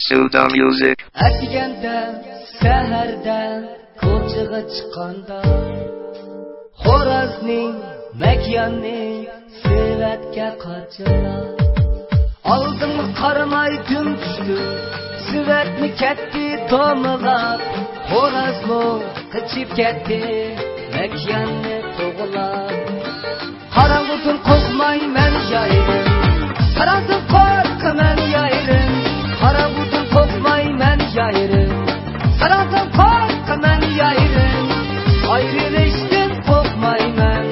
Suda Music. Atiganda, saharda, ko'chaga chiqqanda, Xorazmning makyonni sevatga qarchilar. Oldimga qaramay kun tushdi, sevatni ketdi tomilab. Xorazmo qichib ketdi, makyonni to'g'ilab. Qarang'utun qo'rqmayman yayrim, qarasam qo'rqaman yayrim. Qarang'utun qo'rqmayman yayrim, qarasam qo'rqaman yayrim. Ayrılışdan korkmayman,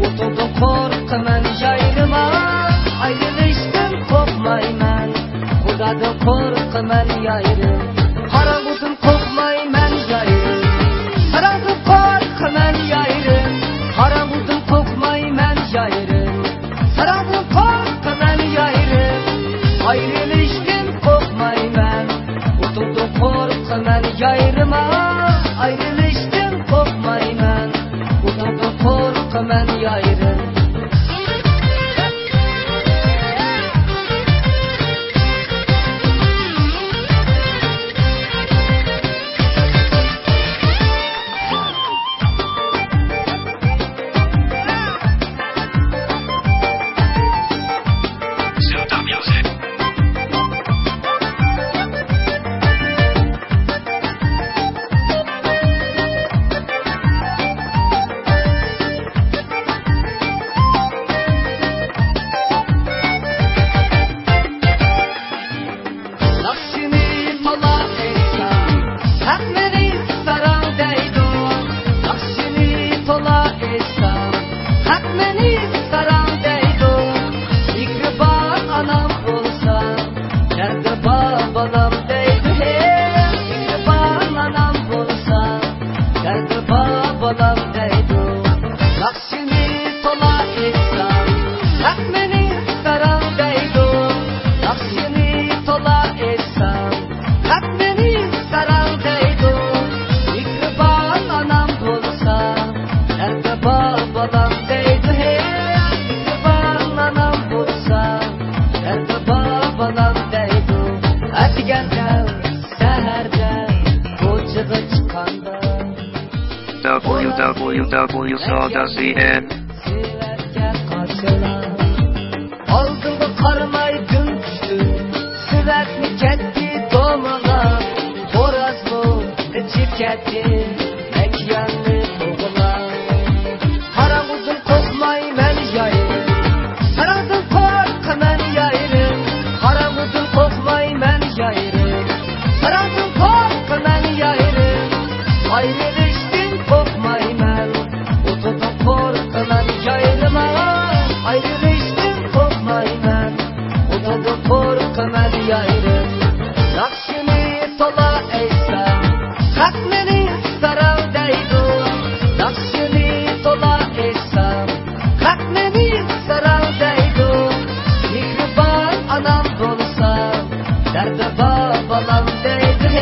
oturdan korkaman yayrim. Ayrılışdan korkmayman, Xudodan korkaman yayrim. Qarang'utun korkmayman yayrim, qarasam korkaman yayrim. Qarang'utun korkmayman yayrim, qarasam korkaman yayrim. Ayrılışdan korkmayman, oturdan korkaman yayrim. Ayrılışdan korkmayman, oturdan korkaman yayrim. Suda Music. www.suda.cn. Oldimga qaramay kun tushdi, sevatni ketdi domilab. Xorazmo ichib ketdi, makyonni to'g'ilab. Qarang'utun qo'rqmayman yayrim, qarasam qo'rqaman yayrim. Qarang'utun qo'rqmayman yayrim, qarasam qo'rqaman yayrim. Ayrılışdan korkmayman, oturdan korkaman yayrim. Ayrılışdan korkmayman, oturdan korkaman yayrim. Yaxshini to'la aytsam, haq meni istarar deydi. Yaxshini to'la aytsam, haq meni istarar deydi. Mehribon onam bo'lsa, dardi bor bolam deydi.